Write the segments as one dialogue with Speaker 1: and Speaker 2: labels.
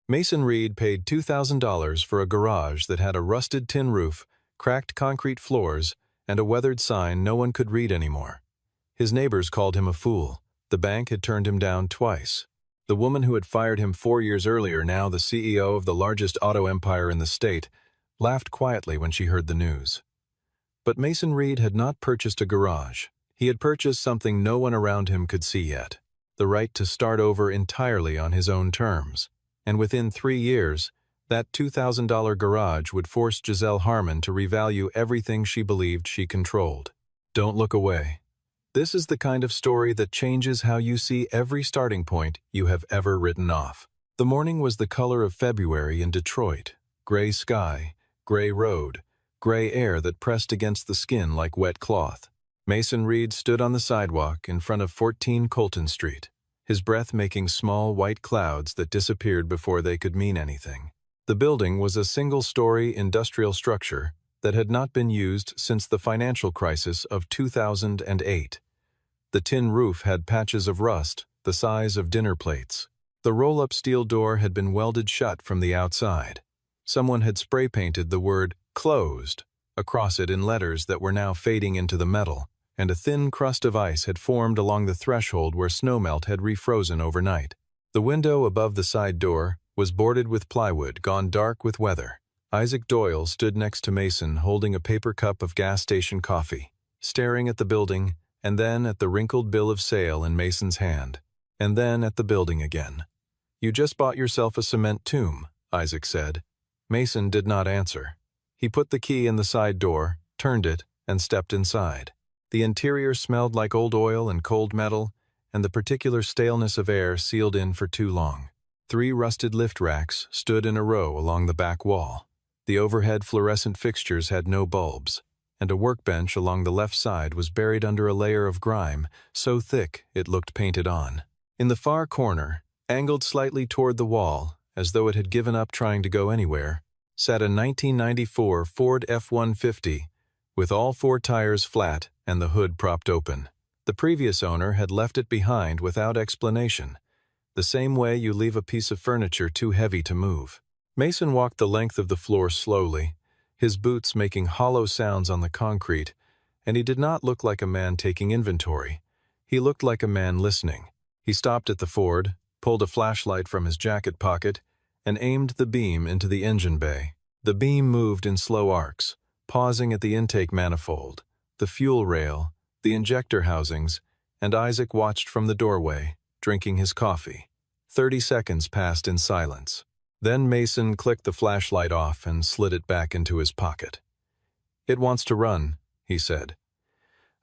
Speaker 1: Mason Reed paid $2,000 for a garage that had a rusted tin roof, cracked concrete floors, and a weathered sign no one could read anymore. His neighbors called him a fool. The bank had turned him down twice. The woman who had fired him 4 years earlier, now the CEO of the largest auto empire in the state, laughed quietly when she heard the news. But Mason Reed had not purchased a garage. He had purchased something no one around him could see yet: the right to start over entirely on his own terms. And within 3 years, that $2,000 garage would force Giselle Harmon to revalue everything she believed she controlled. Don't look away. This is the kind of story that changes how you see every starting point you have ever written off. The morning was the color of February in Detroit: gray sky, gray road, gray air that pressed against the skin like wet cloth. Mason Reed stood on the sidewalk in front of 14 Colton Street, his breath making small white clouds that disappeared before they could mean anything. The building was a single-story industrial structure that had not been used since the financial crisis of 2008. The tin roof had patches of rust the size of dinner plates. The roll-up steel door had been welded shut from the outside. Someone had spray-painted the word "closed" across it in letters that were now fading into the metal, and a thin crust of ice had formed along the threshold where snowmelt had refrozen overnight. The window above the side door was boarded with plywood gone dark with weather. Isaac Doyle stood next to Mason holding a paper cup of gas station coffee, staring at the building and then at the wrinkled bill of sale in Mason's hand, and then at the building again. "You just bought yourself a cement tomb," Isaac said. Mason did not answer. He put the key in the side door, turned it, and stepped inside. The interior smelled like old oil and cold metal, and the particular staleness of air sealed in for too long. 3 rusted lift racks stood in a row along the back wall. The overhead fluorescent fixtures had no bulbs, and a workbench along the left side was buried under a layer of grime so thick it looked painted on. In the far corner, angled slightly toward the wall, as though it had given up trying to go anywhere, sat a 1994 Ford F-150 with all 4 tires flat and the hood propped open. The previous owner had left it behind without explanation, the same way you leave a piece of furniture too heavy to move. Mason walked the length of the floor slowly, his boots making hollow sounds on the concrete, and he did not look like a man taking inventory. He looked like a man listening. He stopped at the Ford, pulled a flashlight from his jacket pocket, and aimed the beam into the engine bay. The beam moved in slow arcs, pausing at the intake manifold, the fuel rail, the injector housings, and Isaac watched from the doorway, drinking his coffee. 30 seconds passed in silence. Then Mason clicked the flashlight off and slid it back into his pocket. "It wants to run," he said.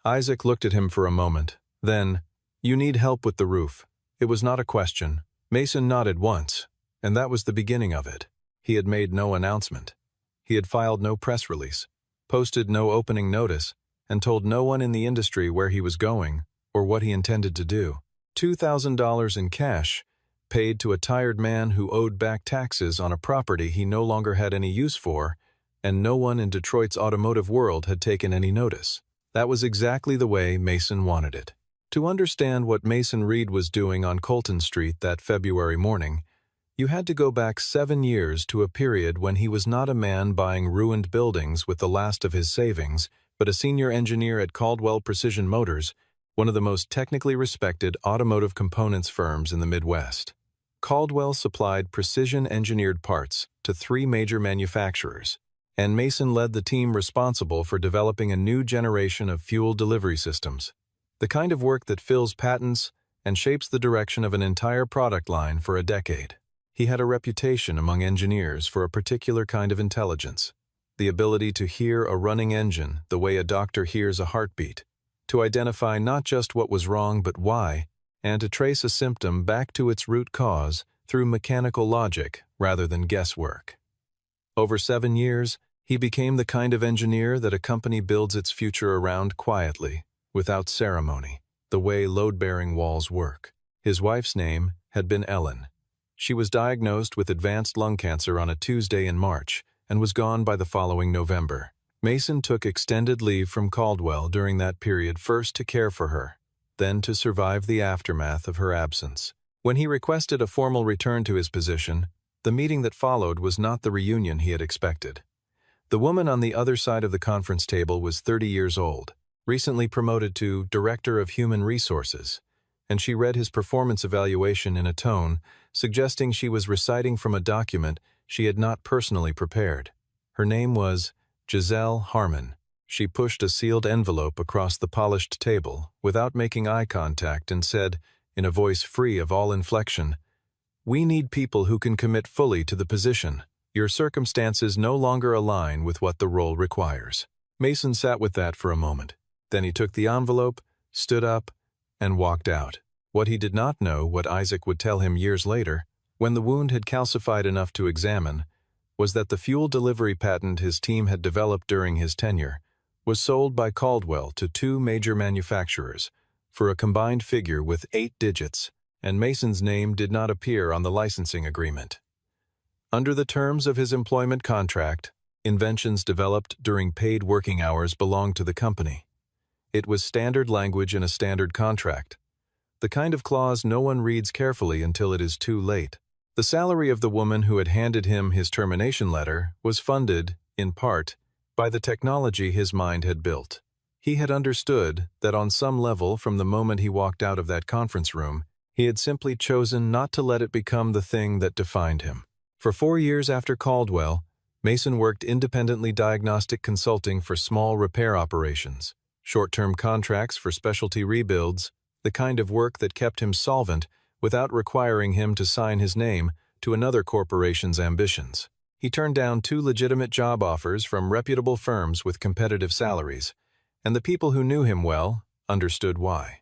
Speaker 1: Isaac looked at him for a moment. Then, "You need help with the roof." It was not a question. Mason nodded once, and that was the beginning of it. He had made no announcement. He had filed no press release, posted no opening notice, and told no one in the industry where he was going or what he intended to do. $2,000 in cash, paid to a tired man who owed back taxes on a property he no longer had any use for, and no one in Detroit's automotive world had taken any notice. That was exactly the way Mason wanted it. To understand what Mason Reed was doing on Colton Street that February morning, you had to go back 7 years to a period when he was not a man buying ruined buildings with the last of his savings, but a senior engineer at Caldwell Precision Motors, one of the most technically respected automotive components firms in the Midwest. Caldwell supplied precision-engineered parts to 3 major manufacturers, and Mason led the team responsible for developing a new generation of fuel delivery systems, the kind of work that fills patents and shapes the direction of an entire product line for a decade. He had a reputation among engineers for a particular kind of intelligence, the ability to hear a running engine the way a doctor hears a heartbeat, to identify not just what was wrong but why, and to trace a symptom back to its root cause through mechanical logic rather than guesswork. Over 7 years, he became the kind of engineer that a company builds its future around quietly, without ceremony, the way load-bearing walls work. His wife's name had been Ellen. She was diagnosed with advanced lung cancer on a Tuesday in March and was gone by the following November. Mason took extended leave from Caldwell during that period, first to care for her, then to survive the aftermath of her absence. When he requested a formal return to his position, The meeting that followed was not the reunion he had expected. The woman on the other side of the conference table was 30 years old, recently promoted to Director of Human Resources, and she read his performance evaluation in a tone suggesting she was reciting from a document she had not personally prepared. Her name was Giselle Harmon. She pushed a sealed envelope across the polished table without making eye contact and said, in a voice free of all inflection, "We need people who can commit fully to the position. Your circumstances no longer align with what the role requires." Mason sat with that for a moment. Then he took the envelope, stood up, and walked out. What he did not know, what Isaac would tell him years later, when the wound had calcified enough to examine, was that the fuel delivery patent his team had developed during his tenure was sold by Caldwell to 2 major manufacturers for a combined figure with 8 digits, and Mason's name did not appear on the licensing agreement. Under the terms of his employment contract, inventions developed during paid working hours belonged to the company. It was standard language in a standard contract, the kind of clause no one reads carefully until it is too late. The salary of the woman who had handed him his termination letter was funded, in part, by the technology his mind had built. He had understood that on some level from the moment he walked out of that conference room, he had simply chosen not to let it become the thing that defined him. For 4 years after Caldwell, Mason worked independently diagnostic consulting for small repair operations, short-term contracts for specialty rebuilds, the kind of work that kept him solvent without requiring him to sign his name to another corporation's ambitions. He turned down 2 legitimate job offers from reputable firms with competitive salaries, and the people who knew him well understood why.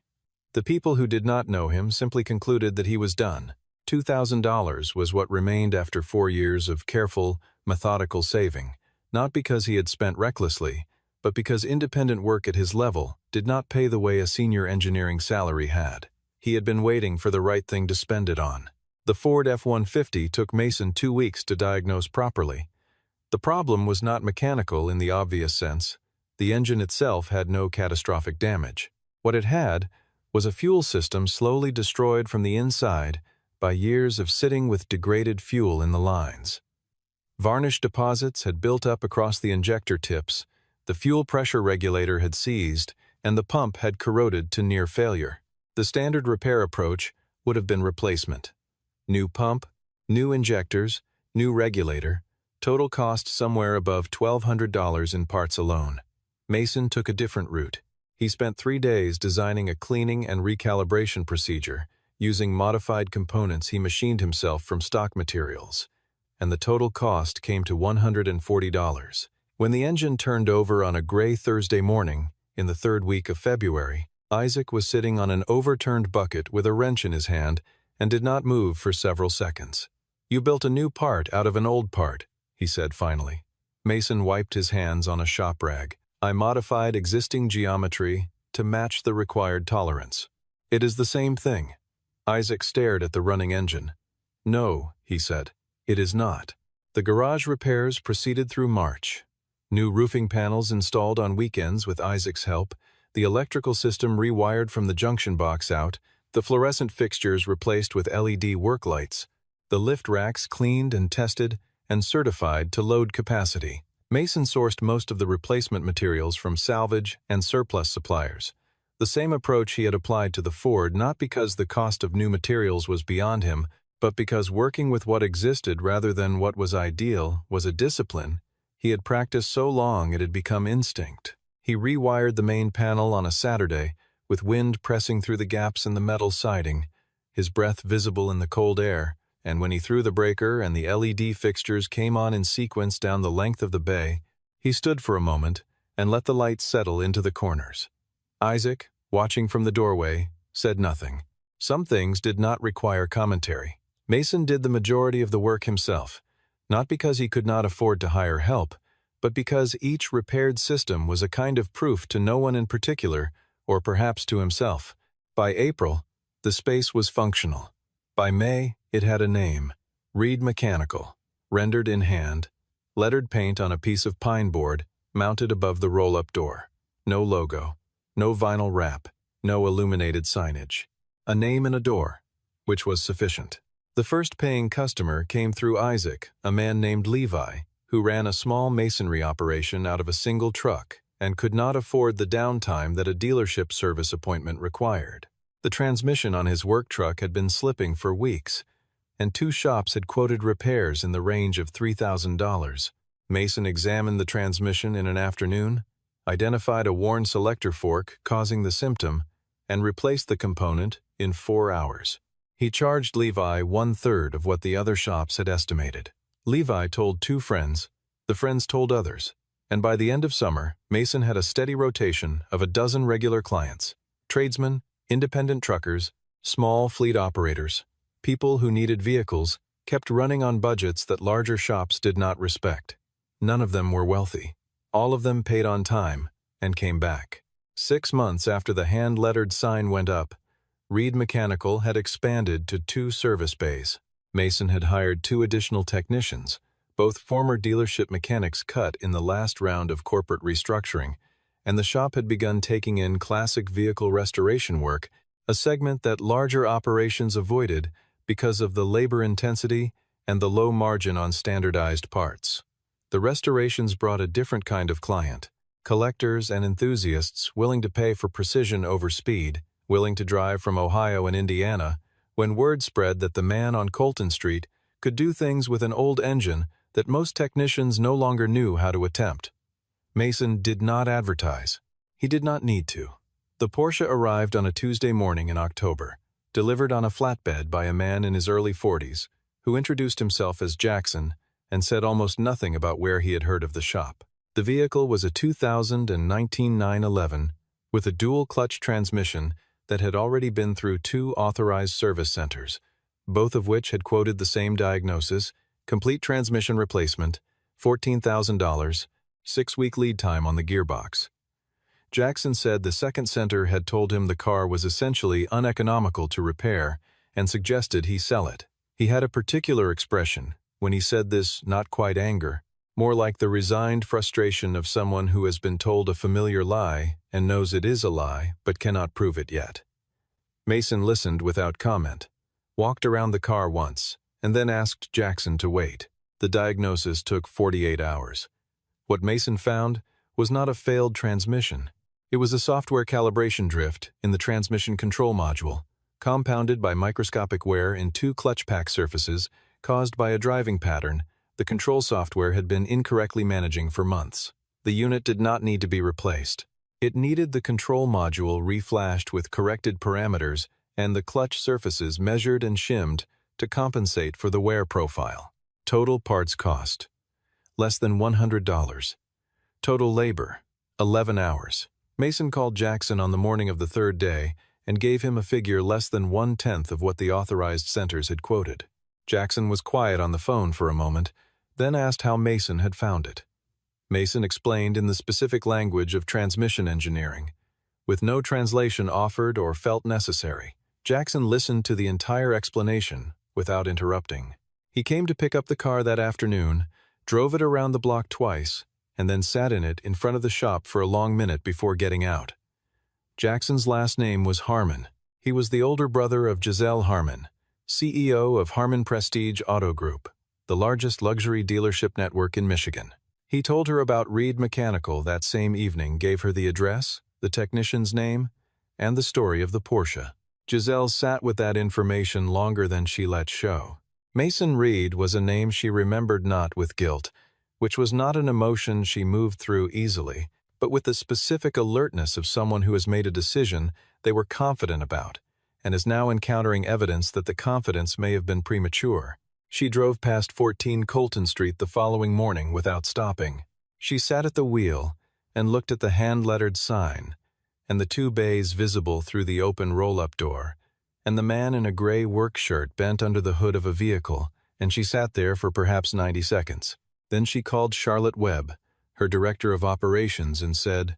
Speaker 1: The people who did not know him simply concluded that he was done. $2,000 was what remained after 4 years of careful, methodical saving, not because he had spent recklessly, but because independent work at his level did not pay the way a senior engineering salary had. He had been waiting for the right thing to spend it on. The Ford F-150 took Mason 2 weeks to diagnose properly. The problem was not mechanical in the obvious sense. The engine itself had no catastrophic damage. What it had was a fuel system slowly destroyed from the inside by years of sitting with degraded fuel in the lines. Varnish deposits had built up across the injector tips, the fuel pressure regulator had seized, and the pump had corroded to near failure. The standard repair approach would have been replacement. New pump, new injectors, new regulator, total cost somewhere above $1,200 in parts alone. Mason took a different route. He spent 3 days designing a cleaning and recalibration procedure, using modified components he machined himself from stock materials, and the total cost came to $140. When the engine turned over on a gray Thursday morning, in the 3rd week of February, Isaac was sitting on an overturned bucket with a wrench in his hand and did not move for several seconds. "You built a new part out of an old part," he said finally. Mason wiped his hands on a shop rag. "I modified existing geometry to match the required tolerance." "It is the same thing." Isaac stared at the running engine. "No," he said, "it is not." The garage repairs proceeded through March. New roofing panels installed on weekends with Isaac's help, the electrical system rewired from the junction box out, the fluorescent fixtures replaced with LED work lights, the lift racks cleaned and tested and certified to load capacity. Mason sourced most of the replacement materials from salvage and surplus suppliers. The same approach he had applied to the Ford, not because the cost of new materials was beyond him, but because working with what existed rather than what was ideal was a discipline he had practiced so long it had become instinct. He rewired the main panel on a Saturday, with wind pressing through the gaps in the metal siding, his breath visible in the cold air, and when he threw the breaker and the LED fixtures came on in sequence down the length of the bay, he stood for a moment and let the light settle into the corners. Isaac, watching from the doorway, said nothing. Some things did not require commentary. Mason did the majority of the work himself, not because he could not afford to hire help, but because each repaired system was a kind of proof to no one in particular, or perhaps to himself. By April, the space was functional. By May, it had a name, Reed Mechanical, rendered in hand, lettered paint on a piece of pine board mounted above the roll-up door. No logo, no vinyl wrap, no illuminated signage. A name and a door, which was sufficient. The first paying customer came through Isaac, a man named Levi, who ran a small masonry operation out of a single truck and could not afford the downtime that a dealership service appointment required. The transmission on his work truck had been slipping for weeks, and 2 shops had quoted repairs in the range of $3,000. Mason examined the transmission in an afternoon, identified a worn selector fork causing the symptom, and replaced the component in 4 hours. He charged Levi 1/3 of what the other shops had estimated. Levi told 2 friends, the friends told others, and by the end of summer, Mason had a steady rotation of a dozen regular clients: tradesmen, independent truckers, small fleet operators, people who needed vehicles, kept running on budgets that larger shops did not respect. None of them were wealthy. All of them paid on time and came back. 6 months after the hand-lettered sign went up, Reed Mechanical had expanded to 2 service bays. Mason had hired 2 additional technicians, both former dealership mechanics cut in the last round of corporate restructuring, and the shop had begun taking in classic vehicle restoration work, a segment that larger operations avoided because of the labor intensity and the low margin on standardized parts. The restorations brought a different kind of client: collectors and enthusiasts willing to pay for precision over speed, willing to drive from Ohio and Indiana, when word spread that the man on Colton Street could do things with an old engine that most technicians no longer knew how to attempt. Mason did not advertise. He did not need to. The Porsche arrived on a Tuesday morning in October, delivered on a flatbed by a man in his early 40s, who introduced himself as Jackson and said almost nothing about where he had heard of the shop. The vehicle was a 2019 911 with a dual-clutch transmission that had already been through 2 authorized service centers, both of which had quoted the same diagnosis: complete transmission replacement, $14,000, 6-week lead time on the gearbox. Jackson said the second center had told him the car was essentially uneconomical to repair and suggested he sell it. He had a particular expression when he said this, not quite anger, more like the resigned frustration of someone who has been told a familiar lie and knows it is a lie but cannot prove it yet. Mason listened without comment, walked around the car once, and then asked Jackson to wait. The diagnosis took 48 hours. What Mason found was not a failed transmission. It was a software calibration drift in the transmission control module, compounded by microscopic wear in 2 clutch pack surfaces caused by a driving pattern the control software had been incorrectly managing for months. The unit did not need to be replaced. It needed the control module reflashed with corrected parameters and the clutch surfaces measured and shimmed to compensate for the wear profile. Total parts cost: less than $100. Total labor: 11 hours. Mason called Jackson on the morning of the 3rd day and gave him a figure less than 1/10 of what the authorized centers had quoted. Jackson was quiet on the phone for a moment, then asked how Mason had found it. Mason explained in the specific language of transmission engineering, with no translation offered or felt necessary. Jackson listened to the entire explanation without interrupting. He came to pick up the car that afternoon, drove it around the block twice, and then sat in it in front of the shop for a long minute before getting out. Jackson's last name was Harmon. He was the older brother of Giselle Harmon, CEO of Harmon Prestige Auto Group, the largest luxury dealership network in Michigan. He told her about Reed Mechanical that same evening, gave her the address, the technician's name, and the story of the Porsche. Giselle sat with that information longer than she let show. Mason Reed was a name she remembered not with guilt, which was not an emotion she moved through easily, but with the specific alertness of someone who has made a decision they were confident about, and is now encountering evidence that the confidence may have been premature. She drove past 14 Colton Street the following morning without stopping. She sat at the wheel and looked at the hand-lettered sign, and the 2 bays visible through the open roll-up door, and the man in a gray work shirt bent under the hood of a vehicle, and she sat there for perhaps 90 seconds. Then she called Charlotte Webb, her director of operations, and said,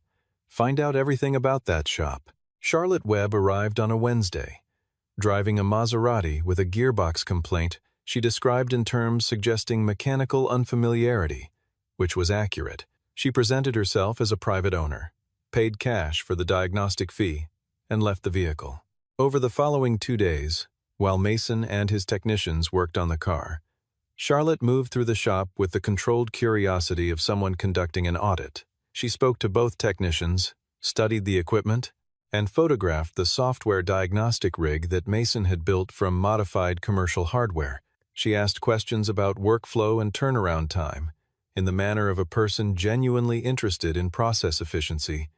Speaker 1: "Find out everything about that shop." Charlotte Webb arrived on a Wednesday. Driving a Maserati with a gearbox complaint she described in terms suggesting mechanical unfamiliarity, which was accurate. She presented herself as a private owner, paid cash for the diagnostic fee, and left the vehicle. Over the following 2 days, while Mason and his technicians worked on the car. Charlotte moved through the shop with the controlled curiosity of someone conducting an audit. She spoke to both technicians, studied the equipment, and photographed the software diagnostic rig that Mason had built from modified commercial hardware. She asked questions about workflow and turnaround time, in the manner of a person genuinely interested in process efficiency,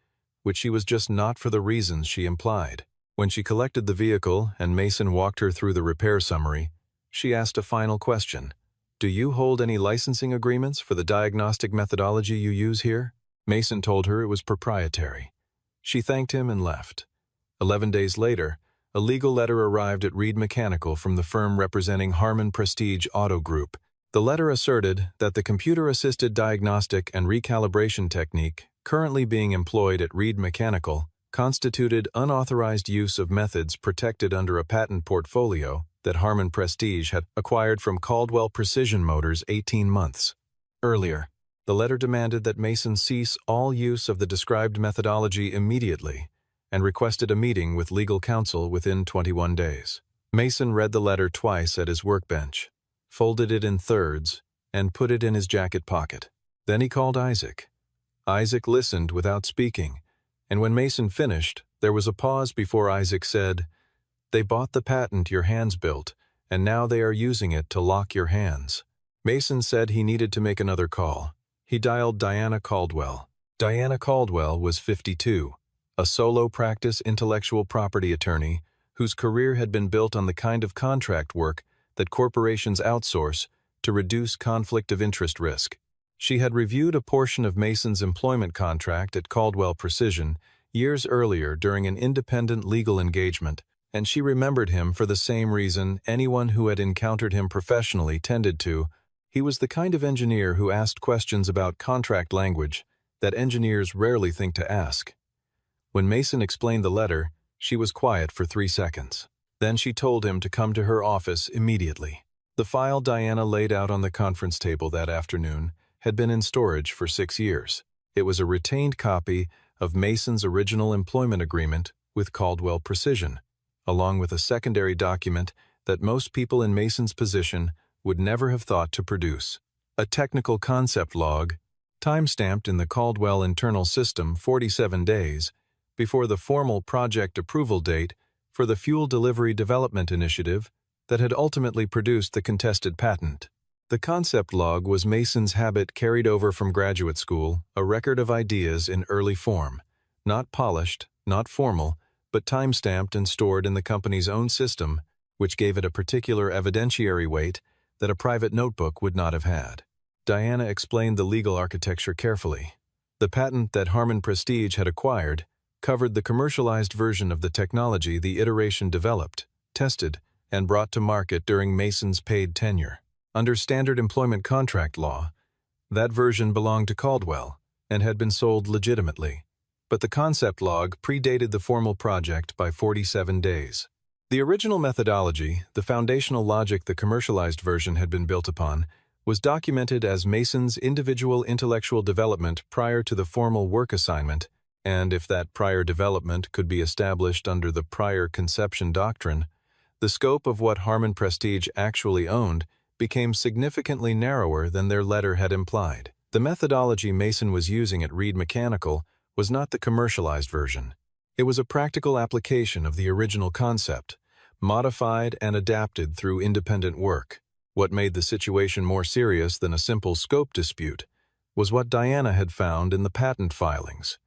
Speaker 1: which she was just not for the reasons she implied. When she collected the vehicle and Mason walked her through the repair summary, she asked a final question. "Do you hold any licensing agreements for the diagnostic methodology you use here?" Mason told her it was proprietary. She thanked him and left. 11 days later, a legal letter arrived at Reed Mechanical from the firm representing Harman Prestige Auto Group. The letter asserted that the computer-assisted diagnostic and recalibration technique currently being employed at Reed Mechanical constituted unauthorized use of methods protected under a patent portfolio that Harman Prestige had acquired from Caldwell Precision Motors 18 months earlier. The letter demanded that Mason cease all use of the described methodology immediately and requested a meeting with legal counsel within 21 days. Mason read the letter twice at his workbench, folded it in thirds, and put it in his jacket pocket. Then he called Isaac. Isaac listened without speaking, and when Mason finished, there was a pause before Isaac said, "They bought the patent your hands built, and now they are using it to lock your hands." Mason said he needed to make another call. He dialed Diana Caldwell. Diana Caldwell was 52, a solo practice intellectual property attorney whose career had been built on the kind of contract work that corporations outsource to reduce conflict of interest risk. She had reviewed a portion of Mason's employment contract at Caldwell Precision years earlier during an independent legal engagement, and she remembered him for the same reason anyone who had encountered him professionally tended to. He was the kind of engineer who asked questions about contract language that engineers rarely think to ask. When Mason explained the letter, she was quiet for 3 seconds. Then she told him to come to her office immediately. The file Diana laid out on the conference table that afternoon had been in storage for 6 years. It was a retained copy of Mason's original employment agreement with Caldwell Precision, along with a secondary document that most people in Mason's position would never have thought to produce. A technical concept log, time-stamped in the Caldwell internal system 47 days before the formal project approval date for the Fuel Delivery Development Initiative that had ultimately produced the contested patent. The concept log was Mason's habit carried over from graduate school, a record of ideas in early form, not polished, not formal, but time-stamped and stored in the company's own system, which gave it a particular evidentiary weight that a private notebook would not have had. Diana explained the legal architecture carefully. The patent that Harman Prestige had acquired covered the commercialized version of the technology the iteration developed, tested, and brought to market during Mason's paid tenure. Under standard employment contract law, that version belonged to Caldwell and had been sold legitimately, but the concept log predated the formal project by 47 days. The original methodology, the foundational logic the commercialized version had been built upon, was documented as Mason's individual intellectual development prior to the formal work assignment, and if that prior development could be established under the prior conception doctrine, the scope of what Harman Prestige actually owned became significantly narrower than their letter had implied. The methodology Mason was using at Reed Mechanical was not the commercialized version. It was a practical application of the original concept, modified and adapted through independent work. What made the situation more serious than a simple scope dispute was what Diana had found in the patent filings.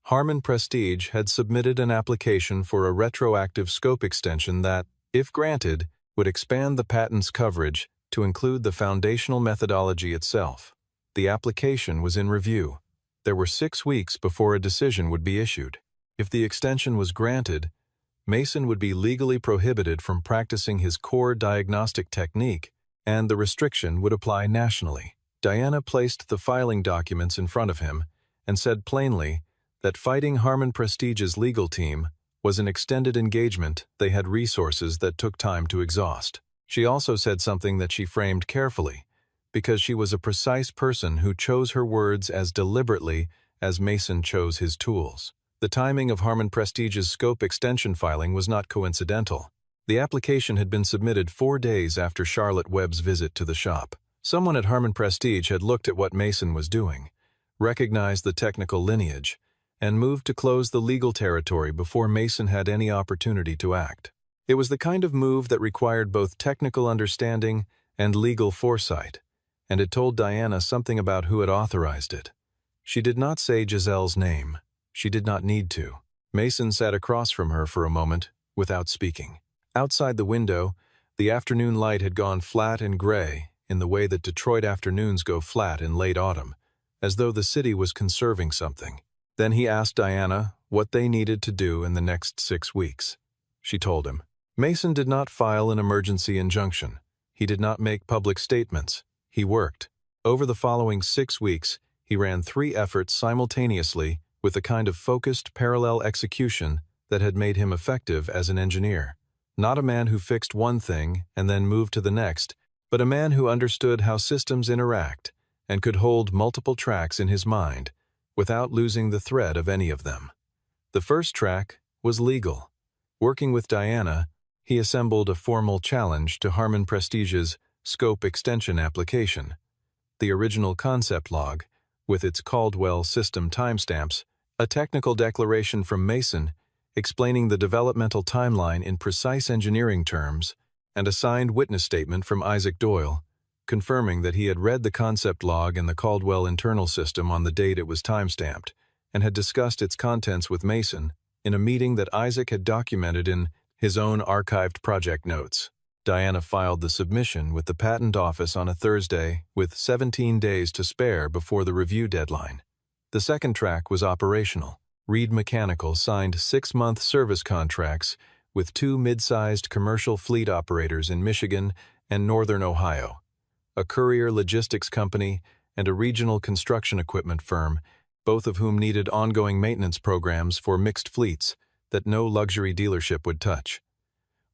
Speaker 1: Harman Prestige had submitted an application for a retroactive scope extension that, if granted, would expand the patent's coverage to include the foundational methodology itself. The application was in review. There were 6 weeks before a decision would be issued. If the extension was granted, Mason would be legally prohibited from practicing his core diagnostic technique, and the restriction would apply nationally. Diana placed the filing documents in front of him and said plainly that fighting Harman Prestige's legal team was an extended engagement they had resources that took time to exhaust. She also said something that she framed carefully, because she was a precise person who chose her words as deliberately as Mason chose his tools. The timing of Harman Prestige's scope extension filing was not coincidental. The application had been submitted 4 days after Charlotte Webb's visit to the shop. Someone at Harman Prestige had looked at what Mason was doing, recognized the technical lineage, and moved to close the legal territory before Mason had any opportunity to act. It was the kind of move that required both technical understanding and legal foresight, and it told Diana something about who had authorized it. She did not say Giselle's name. She did not need to. Mason sat across from her for a moment, without speaking. Outside the window, the afternoon light had gone flat and gray in the way that Detroit afternoons go flat in late autumn, as though the city was conserving something. Then he asked Diana what they needed to do in the next 6 weeks. She told him. Mason did not file an emergency injunction. He did not make public statements. He worked. Over the following 6 weeks, he ran 3 efforts simultaneously with a kind of focused parallel execution that had made him effective as an engineer. Not a man who fixed one thing and then moved to the next, but a man who understood how systems interact and could hold multiple tracks in his mind without losing the thread of any of them. The first track was legal. Working with Diana, he assembled a formal challenge to Harman Prestige's scope extension application. The original concept log, with its Caldwell system timestamps, a technical declaration from Mason explaining the developmental timeline in precise engineering terms, and a signed witness statement from Isaac Doyle, confirming that he had read the concept log and the Caldwell internal system on the date it was timestamped, and had discussed its contents with Mason in a meeting that Isaac had documented in his own archived project notes. Diana filed the submission with the Patent Office on a Thursday with 17 days to spare before the review deadline. The second track was operational. Reed Mechanical signed 6-month service contracts with 2 mid-sized commercial fleet operators in Michigan and northern Ohio, a courier logistics company and a regional construction equipment firm, both of whom needed ongoing maintenance programs for mixed fleets that no luxury dealership would touch.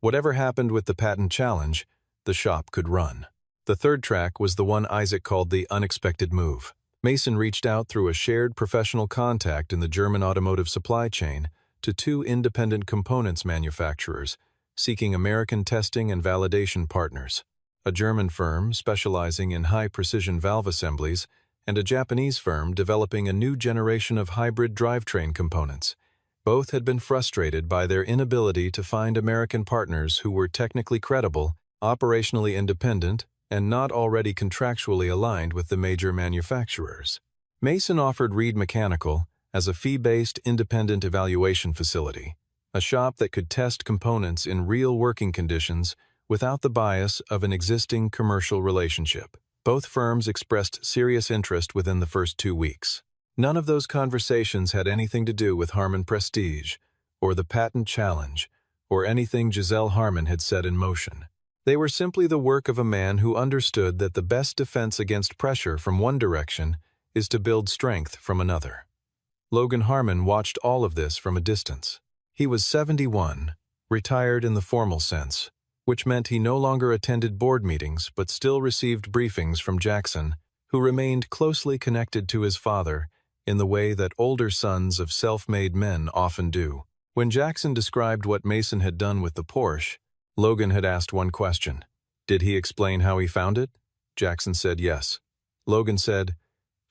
Speaker 1: Whatever happened with the patent challenge, the shop could run. The third track was the one Isaac called the unexpected move. Mason reached out through a shared professional contact in the German automotive supply chain to 2 independent components manufacturers seeking American testing and validation partners, a German firm specializing in high-precision valve assemblies and a Japanese firm developing a new generation of hybrid drivetrain components. Both had been frustrated by their inability to find American partners who were technically credible, operationally independent, and not already contractually aligned with the major manufacturers. Mason offered Reed Mechanical as a fee-based independent evaluation facility, a shop that could test components in real working conditions without the bias of an existing commercial relationship. Both firms expressed serious interest within the first 2 weeks. None of those conversations had anything to do with Harman Prestige, or the patent challenge, or anything Giselle Harman had set in motion. They were simply the work of a man who understood that the best defense against pressure from one direction is to build strength from another. Logan Harman watched all of this from a distance. He was 71, retired in the formal sense, which meant he no longer attended board meetings but still received briefings from Jackson, who remained closely connected to his father in the way that older sons of self-made men often do. When Jackson described what Mason had done with the Porsche, Logan had asked one question. Did he explain how he found it? Jackson said yes. Logan said,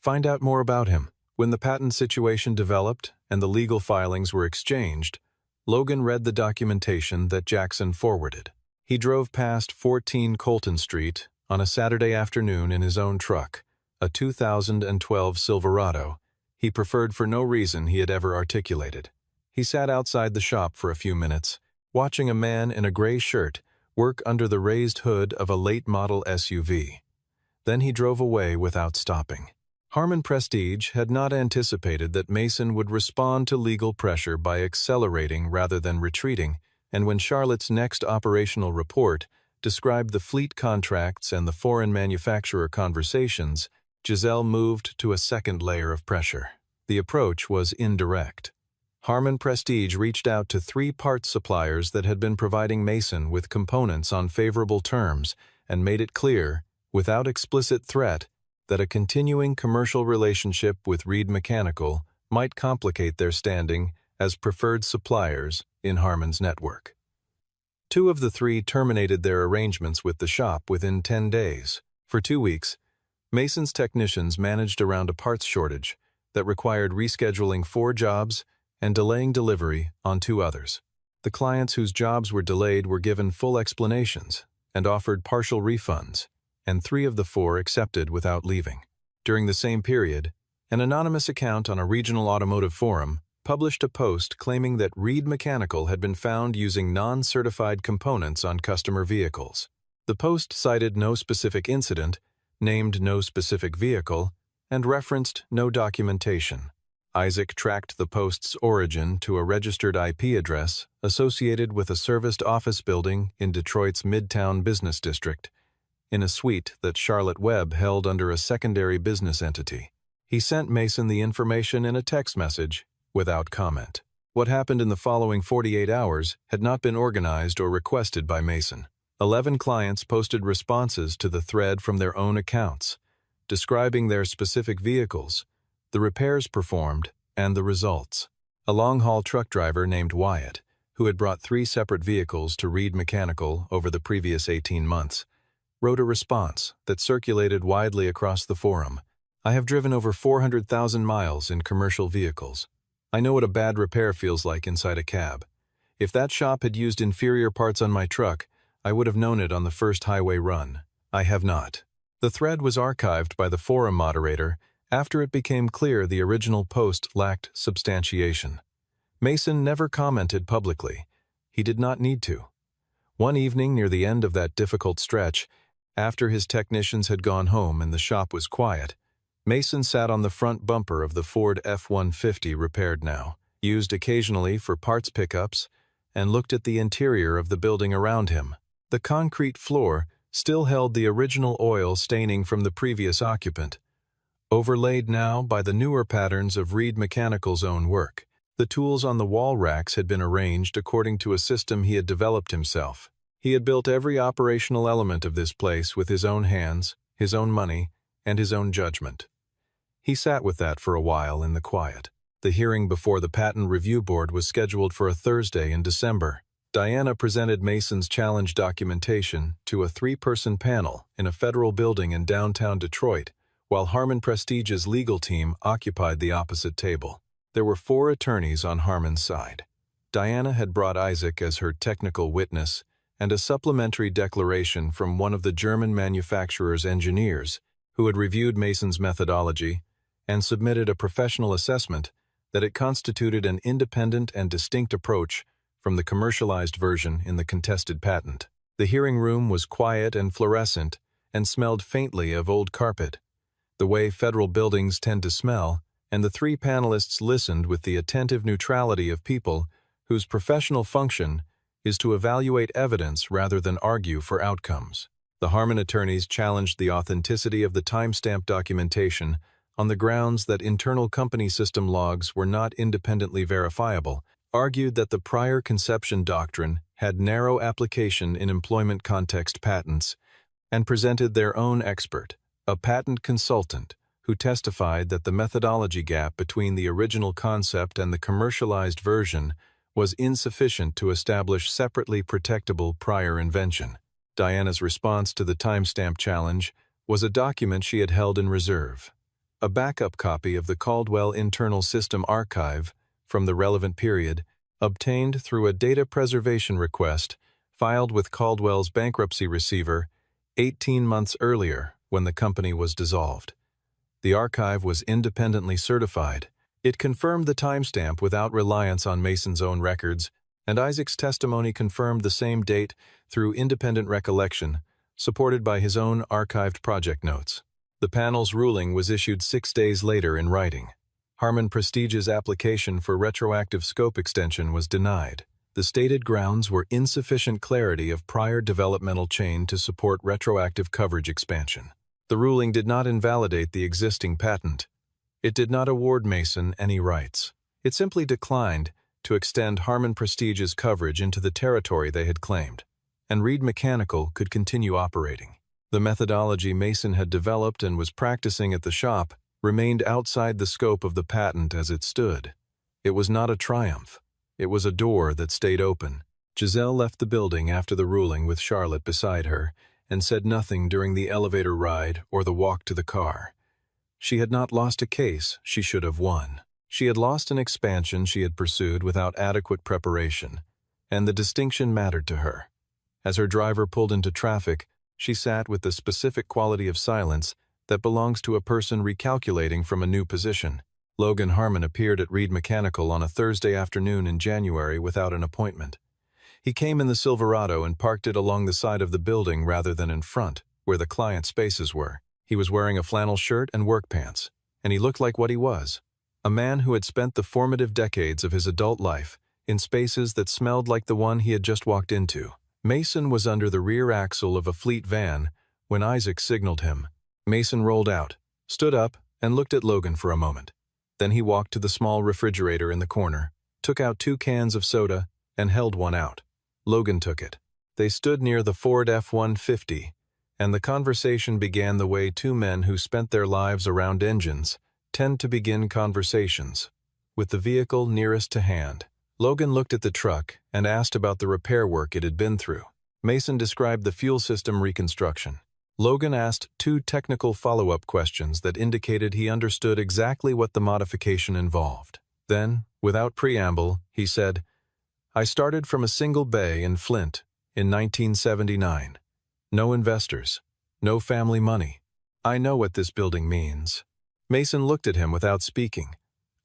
Speaker 1: "Find out more about him." When the patent situation developed and the legal filings were exchanged, Logan read the documentation that Jackson forwarded. He drove past 14 Colton Street on a Saturday afternoon in his own truck, a 2012 Silverado he preferred for no reason he had ever articulated. He sat outside the shop for a few minutes, watching a man in a gray shirt work under the raised hood of a late-model SUV. Then he drove away without stopping. Harman Prestige had not anticipated that Mason would respond to legal pressure by accelerating rather than retreating, and when Charlotte's next operational report described the fleet contracts and the foreign manufacturer conversations, Giselle moved to a second layer of pressure. The approach was indirect. Harman Prestige reached out to 3 parts suppliers that had been providing Mason with components on favorable terms and made it clear, without explicit threat, that a continuing commercial relationship with Reed Mechanical might complicate their standing as preferred suppliers in Harman's network. Two of the three terminated their arrangements with the shop within 10 days. For 2 weeks, Mason's technicians managed around a parts shortage that required rescheduling 4 jobs and delaying delivery on 2 others. The clients whose jobs were delayed were given full explanations and offered partial refunds, and 3 of the 4 accepted without leaving. During the same period, an anonymous account on a regional automotive forum published a post claiming that Reed Mechanical had been found using non-certified components on customer vehicles. The post cited no specific incident, named no specific vehicle, and referenced no documentation. Isaac tracked the post's origin to a registered IP address associated with a serviced office building in Detroit's Midtown Business District, in a suite that Charlotte Webb held under a secondary business entity. He sent Mason the information in a text message without comment. What happened in the following 48 hours had not been organized or requested by Mason. 11 clients posted responses to the thread from their own accounts, describing their specific vehicles, the repairs performed, and the results. A long-haul truck driver named Wyatt, who had brought 3 separate vehicles to Reed Mechanical over the previous 18 months, wrote a response that circulated widely across the forum. "I have driven over 400,000 miles in commercial vehicles. I know what a bad repair feels like inside a cab. If that shop had used inferior parts on my truck, I would have known it on the first highway run. I have not." The thread was archived by the forum moderator after it became clear the original post lacked substantiation. Mason never commented publicly. He did not need to. One evening near the end of that difficult stretch, after his technicians had gone home and the shop was quiet, Mason sat on the front bumper of the Ford F-150 repaired now, used occasionally for parts pickups, and looked at the interior of the building around him. The concrete floor still held the original oil staining from the previous occupant, overlaid now by the newer patterns of Reed Mechanical's own work. The tools on the wall racks had been arranged according to a system he had developed himself. He had built every operational element of this place with his own hands, his own money, and his own judgment. He sat with that for a while in the quiet. The hearing before the Patent Review Board was scheduled for a Thursday in December. Diana presented Mason's challenge documentation to a 3-person panel in a federal building in downtown Detroit, while Harmon Prestige's legal team occupied the opposite table. There were 4 attorneys on Harmon's side. Diana had brought Isaac as her technical witness and a supplementary declaration from one of the German manufacturer's engineers who had reviewed Mason's methodology and submitted a professional assessment that it constituted an independent and distinct approach from the commercialized version in the contested patent. The hearing room was quiet and fluorescent and smelled faintly of old carpet, the way federal buildings tend to smell, and the 3 panelists listened with the attentive neutrality of people whose professional function is to evaluate evidence rather than argue for outcomes. The Harmon attorneys challenged the authenticity of the timestamp documentation on the grounds that internal company system logs were not independently verifiable, argued that the prior conception doctrine had narrow application in employment context patents, and presented their own expert, a patent consultant, who testified that the methodology gap between the original concept and the commercialized version was insufficient to establish separately protectable prior invention. Diana's response to the timestamp challenge was a document she had held in reserve, a backup copy of the Caldwell Internal System Archive from the relevant period, obtained through a data preservation request filed with Caldwell's bankruptcy receiver 18 months earlier when the company was dissolved. The archive was independently certified. It confirmed the timestamp without reliance on Mason's own records, and Isaac's testimony confirmed the same date through independent recollection, supported by his own archived project notes. The panel's ruling was issued 6 days later in writing. Harmon Prestige's application for retroactive scope extension was denied. The stated grounds were insufficient clarity of prior developmental chain to support retroactive coverage expansion. The ruling did not invalidate the existing patent. It did not award Mason any rights. It simply declined to extend Harmon Prestige's coverage into the territory they had claimed, and Reed Mechanical could continue operating. The methodology Mason had developed and was practicing at the shop remained outside the scope of the patent as it stood. It was not a triumph. It was a door that stayed open, Giselle left the building after the ruling with Charlotte beside her and said nothing during the elevator ride or the walk to the car. She had not lost a case she should have won. She had lost an expansion she had pursued without adequate preparation, and the distinction mattered to her. As her driver pulled into traffic, she sat with the specific quality of silence that belongs to a person recalculating from a new position. Logan Harmon appeared at Reed Mechanical on a Thursday afternoon in January without an appointment. He came in the Silverado and parked it along the side of the building rather than in front, where the client spaces were. He was wearing a flannel shirt and work pants, and he looked like what he was, a man who had spent the formative decades of his adult life in spaces that smelled like the one he had just walked into. Mason was under the rear axle of a fleet van when Isaac signaled him. Mason rolled out, stood up, and looked at Logan for a moment. Then he walked to the small refrigerator in the corner, took out 2 cans of soda, and held one out. Logan took it. They stood near the Ford F-150, and the conversation began the way two men who spent their lives around engines tend to begin conversations, with the vehicle nearest to hand. Logan looked at the truck and asked about the repair work it had been through. Mason described the fuel system reconstruction. Logan asked 2 technical follow-up questions that indicated he understood exactly what the modification involved. Then, without preamble, he said, "I started from a single bay in Flint in 1979. No investors, no family money. I know what this building means." Mason looked at him without speaking.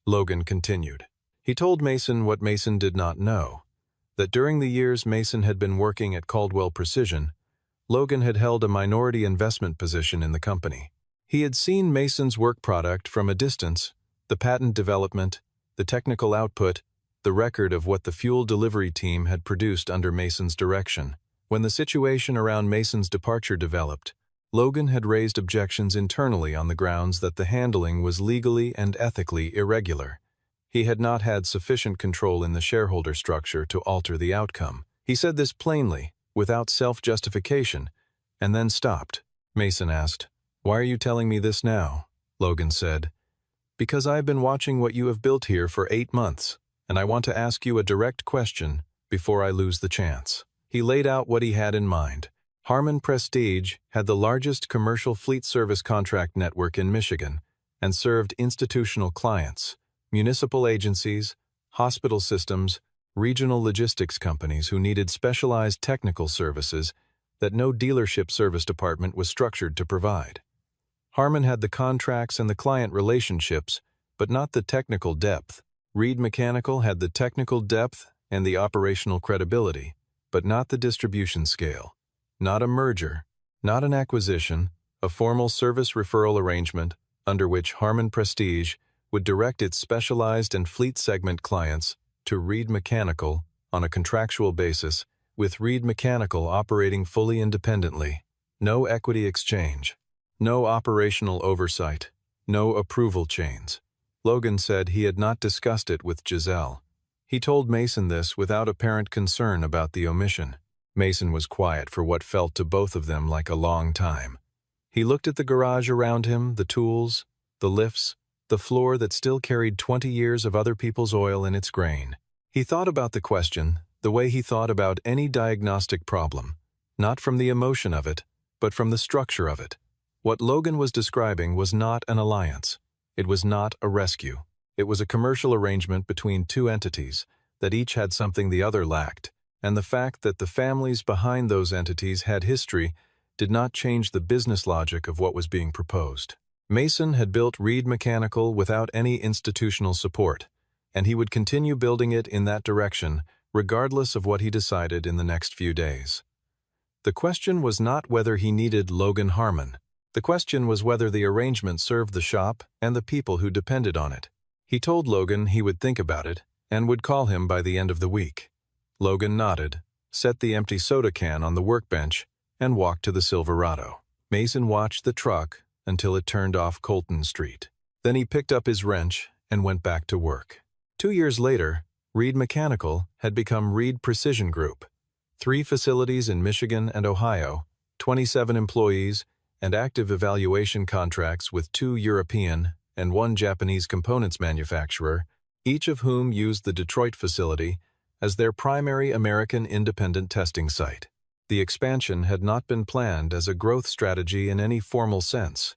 Speaker 1: Logan continued. He told Mason what Mason did not know, that during the years Mason had been working at Caldwell Precision, Logan had held a minority investment position in the company. He had seen Mason's work product from a distance, the patent development, the technical output, the record of what the fuel delivery team had produced under Mason's direction. When the situation around Mason's departure developed, Logan had raised objections internally on the grounds that the handling was legally and ethically irregular. He had not had sufficient control in the shareholder structure to alter the outcome. He said this plainly, without self-justification, and then stopped. Mason asked, "Why are you telling me this now?" Logan said, "Because I have been watching what you have built here for 8 months, and I want to ask you a direct question before I lose the chance." He laid out what he had in mind. Harmon Prestige had the largest commercial fleet service contract network in Michigan and served institutional clients, municipal agencies, hospital systems, regional logistics companies who needed specialized technical services that no dealership service department was structured to provide. Harmon had the contracts and the client relationships, but not the technical depth. Reed Mechanical had the technical depth and the operational credibility, but not the distribution scale. Not a merger, not an acquisition, a formal service referral arrangement under which Harmon Prestige would direct its specialized and fleet segment clients to Reed Mechanical on a contractual basis, with Reed Mechanical operating fully independently. No equity exchange, no operational oversight, no approval chains. Logan said he had not discussed it with Giselle. He told Mason this without apparent concern about the omission. Mason was quiet for what felt to both of them like a long time. He looked at the garage around him, the tools, the lifts, the floor that still carried 20 years of other people's oil in its grain. He thought about the question the way he thought about any diagnostic problem, not from the emotion of it, but from the structure of it. What Logan was describing was not an alliance. It was not a rescue. It was a commercial arrangement between 2 entities that each had something the other lacked, and the fact that the families behind those entities had history did not change the business logic of what was being proposed. Mason had built Reed Mechanical without any institutional support, and he would continue building it in that direction regardless of what he decided in the next few days. The question was not whether he needed Logan Harmon. The question was whether the arrangement served the shop and the people who depended on it. He told Logan he would think about it and would call him by the end of the week. Logan nodded, set the empty soda can on the workbench, and walked to the Silverado. Mason watched the truck until it turned off Colton Street. Then he picked up his wrench and went back to work. 2 years later, Reed Mechanical had become Reed Precision Group. 3 facilities in Michigan and Ohio, 27 employees, and active evaluation contracts with 2 European and 1 Japanese components manufacturer, each of whom used the Detroit facility as their primary American independent testing site. The expansion had not been planned as a growth strategy in any formal sense.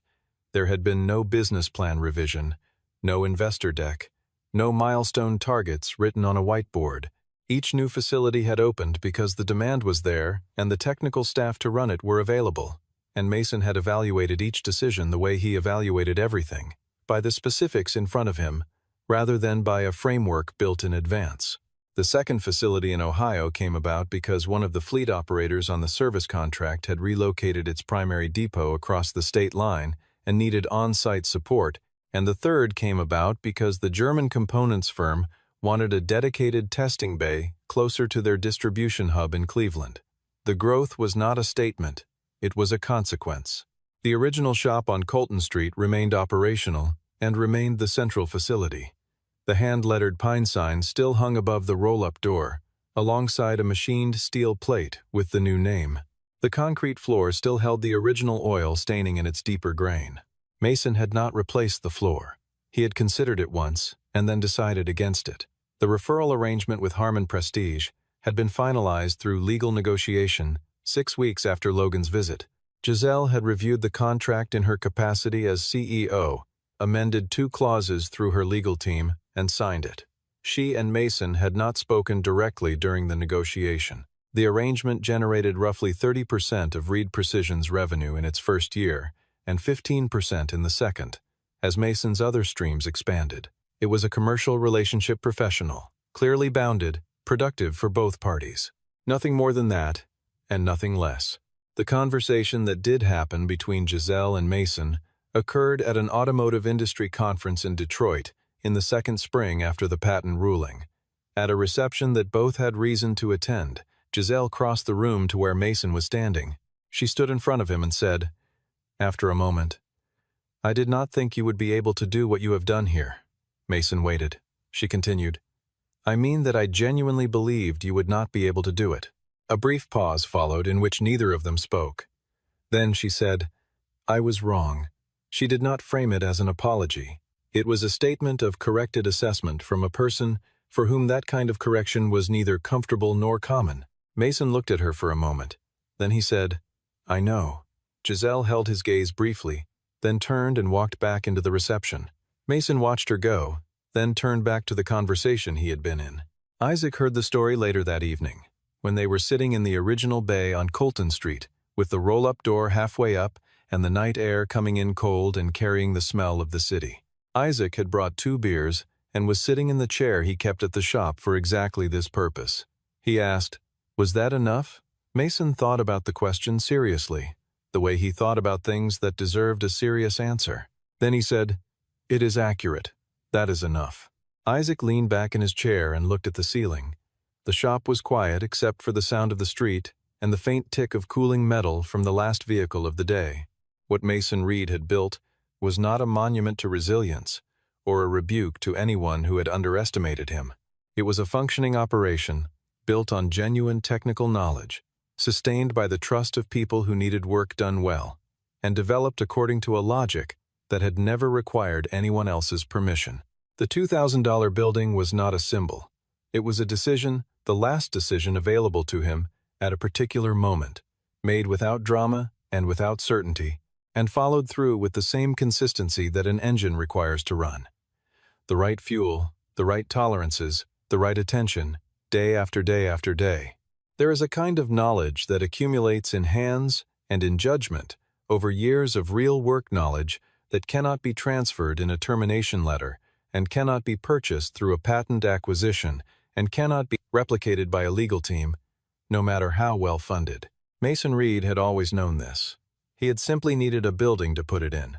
Speaker 1: There had been no business plan revision, no investor deck, no milestone targets written on a whiteboard. Each new facility had opened because the demand was there and the technical staff to run it were available, and Mason had evaluated each decision the way he evaluated everything, by the specifics in front of him, rather than by a framework built in advance. The second facility in Ohio came about because one of the fleet operators on the service contract had relocated its primary depot across the state line and needed on-site support, and the third came about because the German components firm wanted a dedicated testing bay closer to their distribution hub in Cleveland. The growth was not a statement, it was a consequence. The original shop on Colton Street remained operational and remained the central facility. The hand-lettered pine sign still hung above the roll-up door, alongside a machined steel plate with the new name. The concrete floor still held the original oil staining in its deeper grain. Mason had not replaced the floor. He had considered it once, and then decided against it. The referral arrangement with Harmon Prestige had been finalized through legal negotiation 6 weeks after Logan's visit. Giselle had reviewed the contract in her capacity as CEO, amended 2 clauses through her legal team, and signed it. She and Mason had not spoken directly during the negotiation. The arrangement generated roughly 30% of Reed Precision's revenue in its first year and 15% in the second, as Mason's other streams expanded. It was a commercial relationship professional, clearly bounded, productive for both parties. Nothing more than that, and nothing less. The conversation that did happen between Giselle and Mason occurred at an automotive industry conference in Detroit in the second spring after the patent ruling. At a reception that both had reason to attend, Giselle crossed the room to where Mason was standing. She stood in front of him and said, after a moment, "I did not think you would be able to do what you have done here." Mason waited. She continued, "I mean that I genuinely believed you would not be able to do it." A brief pause followed in which neither of them spoke. Then she said, "I was wrong." She did not frame it as an apology. It was a statement of corrected assessment from a person for whom that kind of correction was neither comfortable nor common. Mason looked at her for a moment. Then he said, "I know." Giselle held his gaze briefly, then turned and walked back into the reception. Mason watched her go, then turned back to the conversation he had been in. Isaac heard the story later that evening, when they were sitting in the original bay on Colton Street, with the roll-up door halfway up and the night air coming in cold and carrying the smell of the city. Isaac had brought 2 beers and was sitting in the chair he kept at the shop for exactly this purpose. He asked, "Was that enough?" Mason thought about the question seriously, the way he thought about things that deserved a serious answer. Then he said, "It is accurate. That is enough." Isaac leaned back in his chair and looked at the ceiling. The shop was quiet except for the sound of the street and the faint tick of cooling metal from the last vehicle of the day. What Mason Reed had built was not a monument to resilience or a rebuke to anyone who had underestimated him. It was a functioning operation, built on genuine technical knowledge, sustained by the trust of people who needed work done well, and developed according to a logic that had never required anyone else's permission. The $2,000 building was not a symbol. It was a decision, the last decision available to him at a particular moment, made without drama and without certainty, and followed through with the same consistency that an engine requires to run. The right fuel, the right tolerances, the right attention, day after day after day. There is a kind of knowledge that accumulates in hands and in judgment over years of real work knowledge that cannot be transferred in a termination letter and cannot be purchased through a patent acquisition and cannot be replicated by a legal team, no matter how well funded. Mason Reed had always known this. He had simply needed a building to put it in.